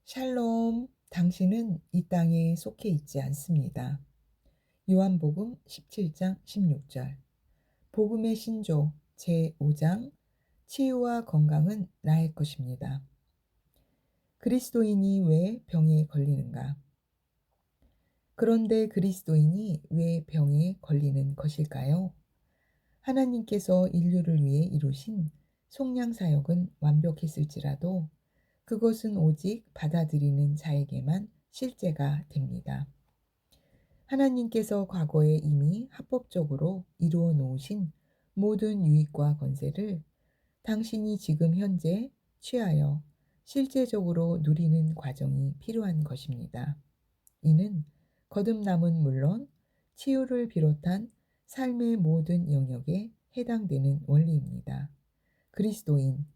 샬롬, 당신은 이 땅에 속해 있지 않습니다. 요한복음 17장 16절. 복음의 신조 제5장 치유와 건강은 나의 것입니다. 그리스도인이 왜 병에 걸리는가? 그런데 그리스도인이 왜 병에 걸리는 것일까요? 하나님께서 인류를 위해 이루신 속량 사역은 완벽했을지라도 그것은 오직 받아들이는 자에게만 실제가 됩니다. 하나님께서 과거에 이미 합법적으로 이루어 놓으신 모든 유익과 권세를 당신이 지금 현재 취하여 실제적으로 누리는 과정이 필요한 것입니다. 이는 거듭남은 물론 치유를 비롯한 삶의 모든 영역에 해당되는 원리입니다. 그리스도인,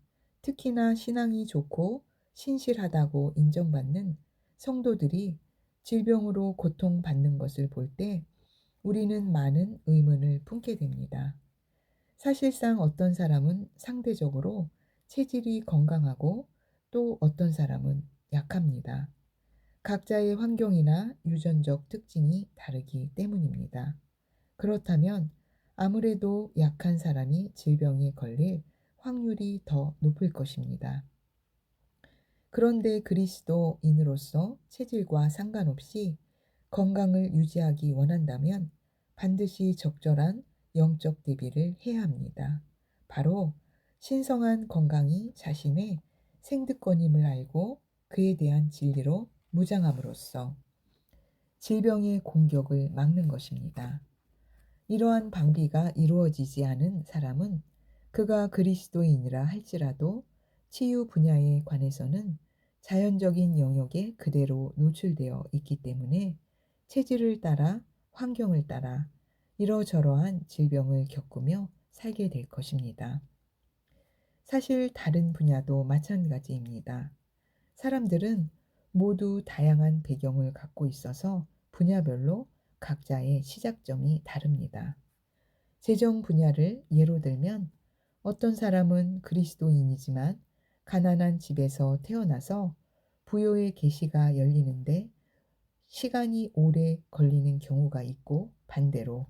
특히나 신앙이 좋고 신실하다고 인정받는 성도들이 질병으로 고통받는 것을 볼 때 우리는 많은 의문을 품게 됩니다. 사실상 어떤 사람은 상대적으로 체질이 건강하고 또 어떤 사람은 약합니다. 각자의 환경이나 유전적 특징이 다르기 때문입니다. 그렇다면 아무래도 약한 사람이 질병에 걸릴 확률이 더 높을 것입니다. 그런데 그리스도인으로서 체질과 상관없이 건강을 유지하기 원한다면 반드시 적절한 영적 대비를 해야 합니다. 바로 신성한 건강이 자신의 생득권임을 알고 그에 대한 진리로 무장함으로써 질병의 공격을 막는 것입니다. 이러한 방비가 이루어지지 않은 사람은 그가 그리스도인이라 할지라도 치유 분야에 관해서는 자연적인 영역에 그대로 노출되어 있기 때문에 체질을 따라 환경을 따라 이러저러한 질병을 겪으며 살게 될 것입니다. 사실 다른 분야도 마찬가지입니다. 사람들은 모두 다양한 배경을 갖고 있어서 분야별로 각자의 시작점이 다릅니다. 재정 분야를 예로 들면 어떤 사람은 그리스도인이지만 가난한 집에서 태어나서 부요의 계시가 열리는데 시간이 오래 걸리는 경우가 있고, 반대로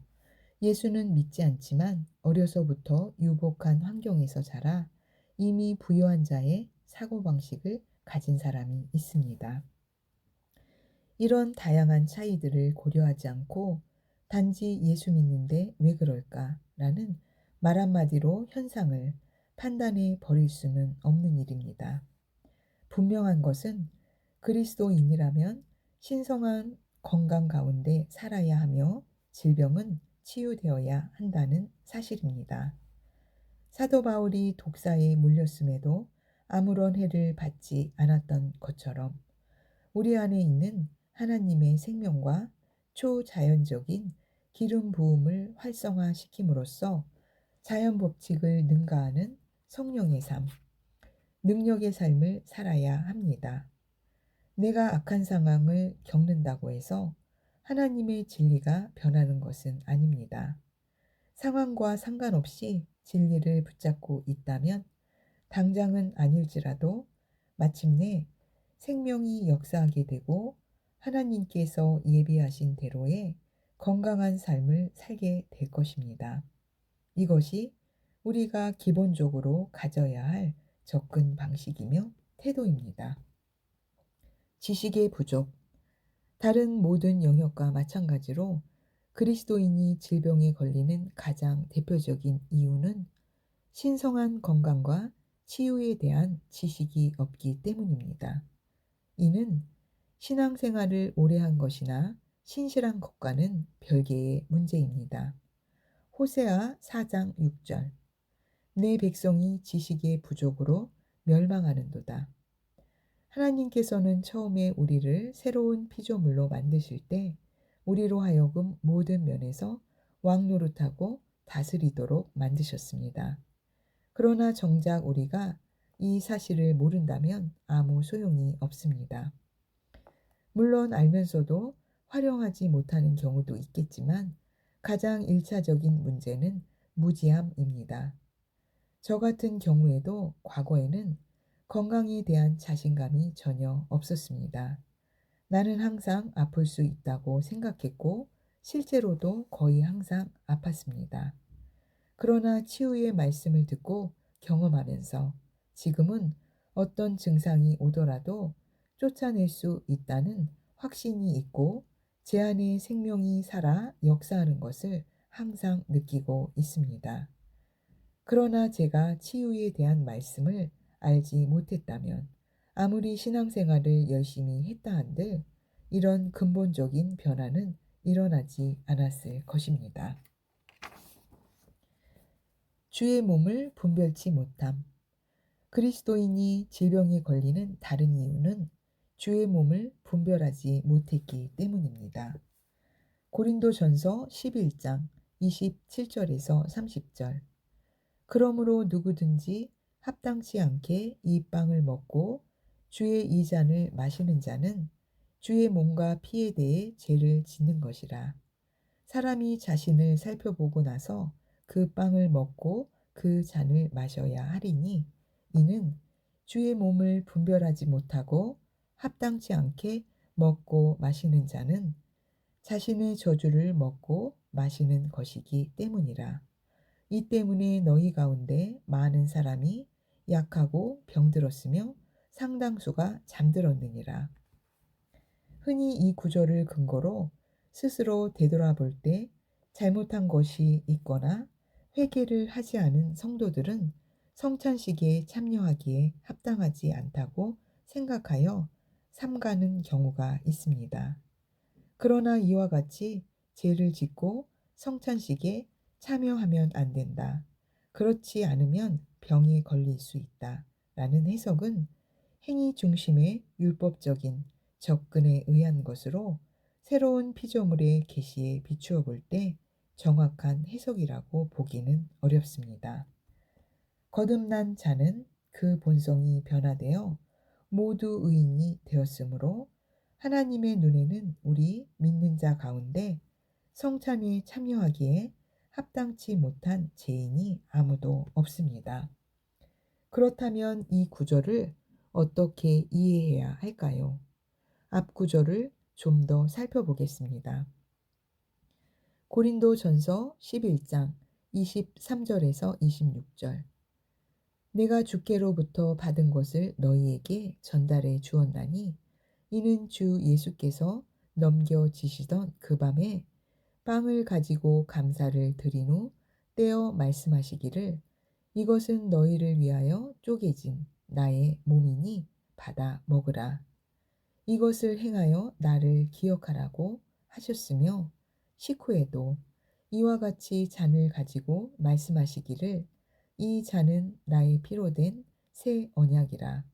예수는 믿지 않지만 어려서부터 유복한 환경에서 자라 이미 부유한 자의 사고방식을 가진 사람이 있습니다. 이런 다양한 차이들을 고려하지 않고 단지 예수 믿는데 왜 그럴까? 라는 말 한마디로 현상을 판단해 버릴 수는 없는 일입니다. 분명한 것은 그리스도인이라면 신성한 건강 가운데 살아야 하며 질병은 치유되어야 한다는 사실입니다. 사도 바울이 독사에 물렸음에도 아무런 해를 받지 않았던 것처럼 우리 안에 있는 하나님의 생명과 초자연적인 기름 부음을 활성화시킴으로써 자연 법칙을 능가하는 성령의 삶, 능력의 삶을 살아야 합니다. 내가 악한 상황을 겪는다고 해서 하나님의 진리가 변하는 것은 아닙니다. 상황과 상관없이 진리를 붙잡고 있다면 당장은 아닐지라도 마침내 생명이 역사하게 되고 하나님께서 예비하신 대로의 건강한 삶을 살게 될 것입니다. 이것이 우리가 기본적으로 가져야 할 접근 방식이며 태도입니다. 지식의 부족. 다른 모든 영역과 마찬가지로 그리스도인이 질병에 걸리는 가장 대표적인 이유는 신성한 건강과 치유에 대한 지식이 없기 때문입니다. 이는 신앙생활을 오래 한 것이나 신실한 것과는 별개의 문제입니다. 호세아 4장 6절. 내 백성이 지식의 부족으로 멸망하는도다. 하나님께서는 처음에 우리를 새로운 피조물로 만드실 때 우리로 하여금 모든 면에서 왕노릇하고 다스리도록 만드셨습니다. 그러나 정작 우리가 이 사실을 모른다면 아무 소용이 없습니다. 물론 알면서도 활용하지 못하는 경우도 있겠지만 가장 일차적인 문제는 무지함입니다. 저 같은 경우에도 과거에는 건강에 대한 자신감이 전혀 없었습니다. 나는 항상 아플 수 있다고 생각했고 실제로도 거의 항상 아팠습니다. 그러나 치유의 말씀을 듣고 경험하면서 지금은 어떤 증상이 오더라도 쫓아낼 수 있다는 확신이 있고 제 안에 생명이 살아 역사하는 것을 항상 느끼고 있습니다. 그러나 제가 치유에 대한 말씀을 알지 못했다면 아무리 신앙생활을 열심히 했다 한들 이런 근본적인 변화는 일어나지 않았을 것입니다. 주의 몸을 분별치 못함. 그리스도인이 질병에 걸리는 다른 이유는 주의 몸을 분별하지 못했기 때문입니다. 고린도전서 11장 27절에서 30절. 그러므로 누구든지 합당치 않게 이 빵을 먹고 주의 이 잔을 마시는 자는 주의 몸과 피에 대해 죄를 짓는 것이라. 사람이 자신을 살펴보고 나서 그 빵을 먹고 그 잔을 마셔야 하리니 이는 주의 몸을 분별하지 못하고 합당치 않게 먹고 마시는 자는 자신의 저주를 먹고 마시는 것이기 때문이라. 이 때문에 너희 가운데 많은 사람이 약하고 병들었으며 상당수가 잠들었느니라. 흔히 이 구절을 근거로 스스로 되돌아볼 때 잘못한 것이 있거나 회개를 하지 않은 성도들은 성찬식에 참여하기에 합당하지 않다고 생각하여 삼가는 경우가 있습니다. 그러나 이와 같이 죄를 짓고 성찬식에 참여하면 안 된다. 그렇지 않으면 병에 걸릴 수 있다. 라는 해석은 행위 중심의 율법적인 접근에 의한 것으로 새로운 피조물의 계시에 비추어 볼 때 정확한 해석이라고 보기는 어렵습니다. 거듭난 자는 그 본성이 변화되어 모두 의인이 되었으므로 하나님의 눈에는 우리 믿는 자 가운데 성찬에 참여하기에 합당치 못한 죄인이 아무도 없습니다. 그렇다면 이 구절을 어떻게 이해해야 할까요? 앞 구절을 좀 더 살펴보겠습니다. 고린도전서 11장 23절에서 26절. 내가 주께로부터 받은 것을 너희에게 전달해 주었나니 이는 주 예수께서 넘겨지시던 그 밤에 빵을 가지고 감사를 드린 후 떼어 말씀하시기를 이것은 너희를 위하여 쪼개진 나의 몸이니 받아 먹으라. 이것을 행하여 나를 기억하라고 하셨으며 식후에도 이와 같이 잔을 가지고 말씀하시기를 이 잔은 나의 피로 된 새 언약이라.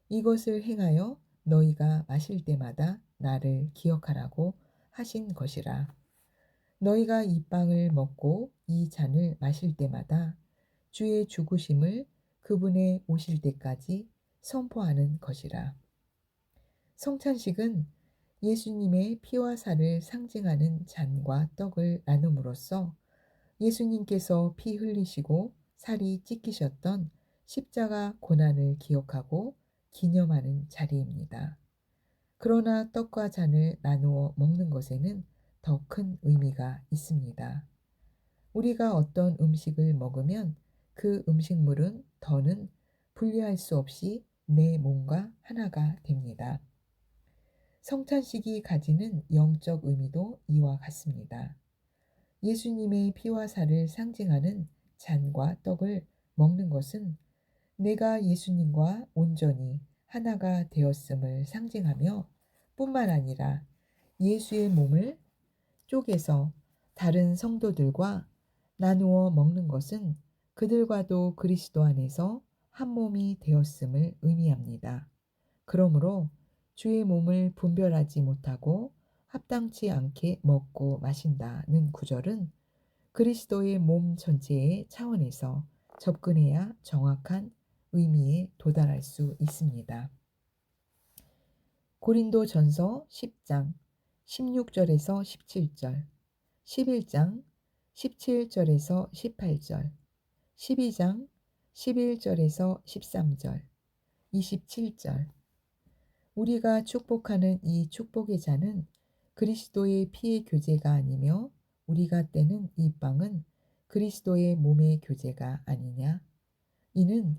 이것을 행하여 너희가 마실 때마다 나를 기억하라고 하신 것이라. 너희가 이 빵을 먹고 이 잔을 마실 때마다 주의 죽으심을 그분의 오실 때까지 선포하는 것이라. 성찬식은 예수님의 피와 살을 상징하는 잔과 떡을 나눔으로써 예수님께서 피 흘리시고 살이 찢기셨던 십자가 고난을 기억하고 기념하는 자리입니다. 그러나 떡과 잔을 나누어 먹는 것에는 더 큰 의미가 있습니다. 우리가 어떤 음식을 먹으면 그 음식물은 더는 분리할 수 없이 내 몸과 하나가 됩니다. 성찬식이 가지는 영적 의미도 이와 같습니다. 예수님의 피와 살을 상징하는 잔과 떡을 먹는 것은 내가 예수님과 온전히 하나가 되었음을 상징하며 뿐만 아니라 예수의 몸을 쪼개서 다른 성도들과 나누어 먹는 것은 그들과도 그리스도 안에서 한 몸이 되었음을 의미합니다. 그러므로 주의 몸을 분별하지 못하고 합당치 않게 먹고 마신다는 구절은 그리스도의 몸 전체의 차원에서 접근해야 정확한 의미에 도달할 수 있습니다. 고린도전서 10장 16절에서 17절, 11장 17절에서 18절, 12장 11절에서 13절, 27절. 우리가 축복하는 이 축복의 잔은 그리스도의 피의 교제가 아니며 우리가 떼는 이 빵은 그리스도의 몸의 교제가 아니냐. 이는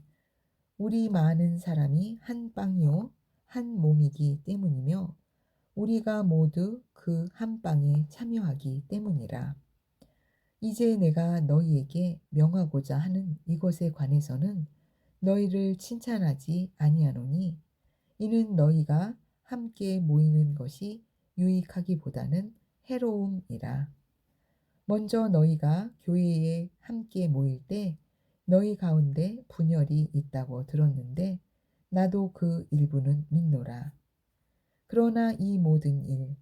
우리 많은 사람이 한 빵이요 한 몸이기 때문이며 우리가 모두 그 한 빵에 참여하기 때문이라. 이제 내가 너희에게 명하고자 하는 이것에 관해서는 너희를 칭찬하지 아니하노니 이는 너희가 함께 모이는 것이 유익하기보다는 해로움이라. 먼저 너희가 교회에 함께 모일 때 너희 가운데 분열이 있다고 들었는데 나도 그 일부는 믿노라. 그러나 이 모든 일,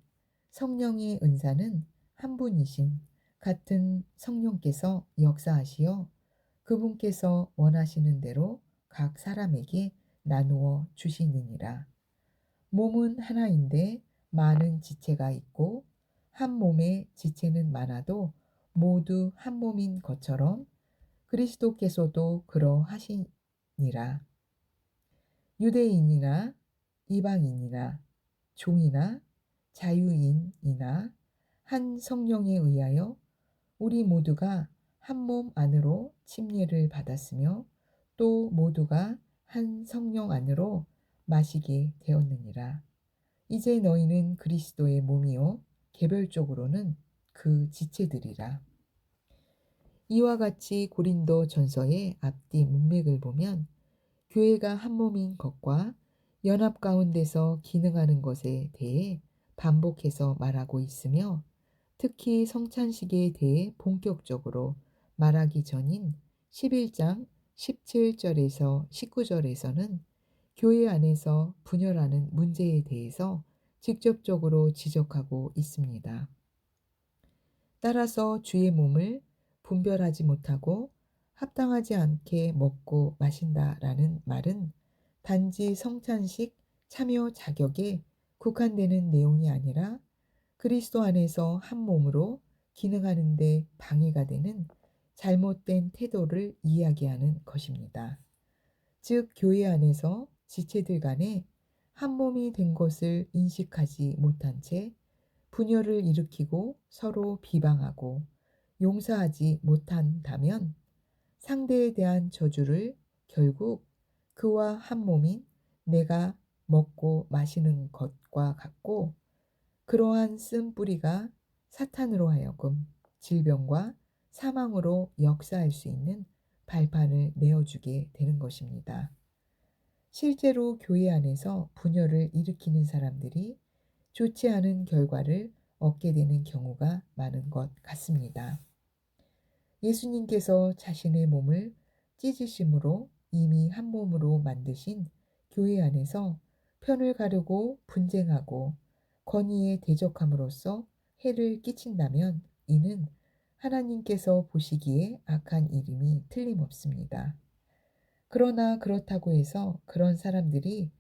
성령의 은사는 한 분이신 같은 성령께서 역사하시어 그분께서 원하시는 대로 각 사람에게 나누어 주시느니라. 몸은 하나인데 많은 지체가 있고 한 몸에 지체는 많아도 모두 한 몸인 것처럼 그리스도께서도 그러하시니라. 유대인이나 이방인이나 종이나 자유인이나 한 성령에 의하여 우리 모두가 한 몸 안으로 침례를 받았으며 또 모두가 한 성령 안으로 마시게 되었느니라. 이제 너희는 그리스도의 몸이요 개별적으로는 그 지체들이라. 이와 같이 고린도 전서의 앞뒤 문맥을 보면 교회가 한 몸인 것과 연합 가운데서 기능하는 것에 대해 반복해서 말하고 있으며 특히 성찬식에 대해 본격적으로 말하기 전인 11장 17절에서 19절에서는 교회 안에서 분열하는 문제에 대해서 직접적으로 지적하고 있습니다. 따라서 주의 몸을 분별하지 못하고 합당하지 않게 먹고 마신다라는 말은 단지 성찬식 참여 자격에 국한되는 내용이 아니라 그리스도 안에서 한 몸으로 기능하는 데 방해가 되는 잘못된 태도를 이야기하는 것입니다. 즉 교회 안에서 지체들 간에 한 몸이 된 것을 인식하지 못한 채 분열을 일으키고 서로 비방하고 용서하지 못한다면 상대에 대한 저주를 결국 그와 한 몸인 내가 먹고 마시는 것과 같고 그러한 쓴뿌리가 사탄으로 하여금 질병과 사망으로 역사할 수 있는 발판을 내어주게 되는 것입니다. 실제로 교회 안에서 분열을 일으키는 사람들이 좋지 않은 결과를 얻게 되는 경우가 많은 것 같습니다. 예수님께서 자신의 몸을 찢으심으로 이미 한 몸으로 만드신 교회 안에서 편을 가르고 분쟁하고 권위에 대적함으로써 해를 끼친다면 이는 하나님께서 보시기에 악한 일임이 틀림없습니다. 그러나 그렇다고 해서 그런 사람들이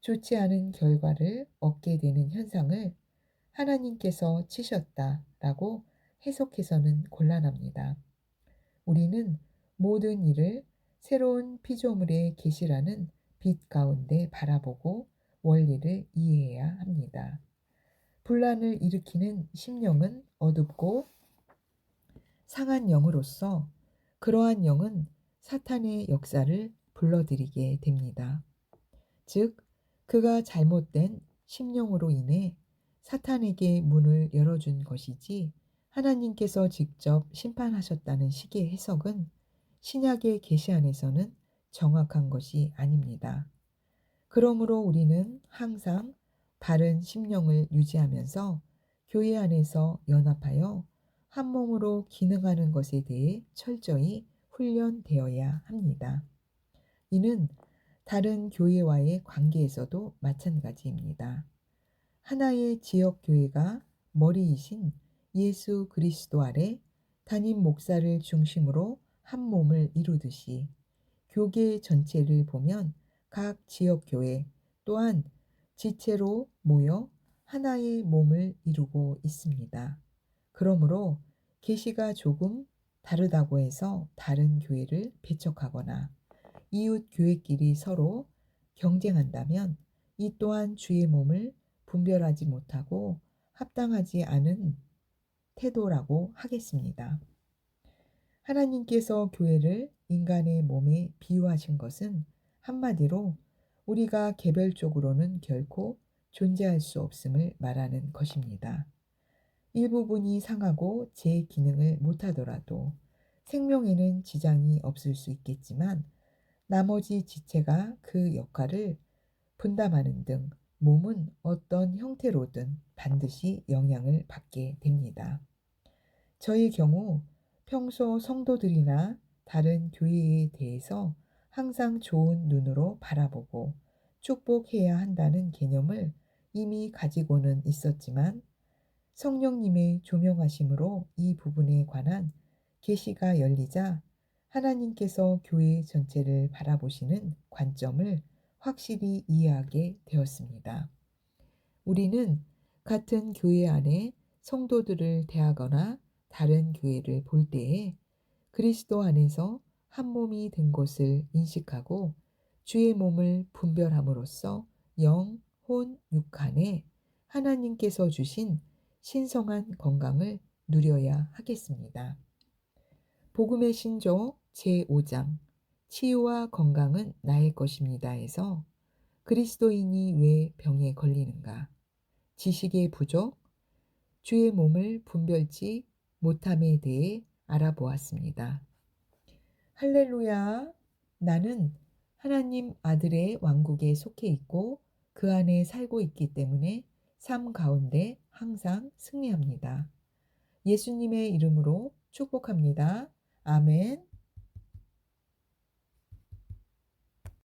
좋지 않은 결과를 얻게 되는 현상을 하나님께서 치셨다라고 해석해서는 곤란합니다. 우리는 모든 일을 새로운 피조물의 계시라는 빛 가운데 바라보고 원리를 이해해야 합니다. 분란을 일으키는 심령은 어둡고 상한 영으로서 그러한 영은 사탄의 역사를 불러들이게 됩니다. 즉, 그가 잘못된 심령으로 인해 사탄에게 문을 열어준 것이지 하나님께서 직접 심판하셨다는 식의 해석은 신약의 계시 안에서는 정확한 것이 아닙니다. 그러므로 우리는 항상 바른 심령을 유지하면서 교회 안에서 연합하여 한 몸으로 기능하는 것에 대해 철저히 훈련되어야 합니다. 이는 다른 교회와의 관계에서도 마찬가지입니다. 하나의 지역 교회가 머리이신 예수 그리스도 아래 담임 목사를 중심으로 한 몸을 이루듯이 교계 전체를 보면 각 지역 교회 또한 지체로 모여 하나의 몸을 이루고 있습니다. 그러므로 계시가 조금 다르다고 해서 다른 교회를 배척하거나 이웃 교회끼리 서로 경쟁한다면 이 또한 주의 몸을 분별하지 못하고 합당하지 않은 태도라고 하겠습니다. 하나님께서 교회를 인간의 몸에 비유하신 것은 한마디로 우리가 개별적으로는 결코 존재할 수 없음을 말하는 것입니다. 일부분이 상하고 제 기능을 못하더라도 생명에는 지장이 없을 수 있겠지만 나머지 지체가 그 역할을 분담하는 등 몸은 어떤 형태로든 반드시 영향을 받게 됩니다. 저의 경우 평소 성도들이나 다른 교회에 대해서 항상 좋은 눈으로 바라보고 축복해야 한다는 개념을 이미 가지고는 있었지만 성령님의 조명하심으로 이 부분에 관한 계시가 열리자 하나님께서 교회 전체를 바라보시는 관점을 확실히 이해하게 되었습니다. 우리는 같은 교회 안에 성도들을 대하거나 다른 교회를 볼 때에 그리스도 안에서 한 몸이 된 것을 인식하고 주의 몸을 분별함으로써 영, 혼, 육안에 하나님께서 주신 신성한 건강을 누려야 하겠습니다. 복음의 신조 제5장 치유와 건강은 나의 것입니다에서 그리스도인이 왜 병에 걸리는가? 지식의 부족, 주의 몸을 분별지 못함에 대해 알아보았습니다. 할렐루야! 나는 하나님 아들의 왕국에 속해 있고 그 안에 살고 있기 때문에 삶 가운데 항상 승리합니다. 예수님의 이름으로 축복합니다. 아멘.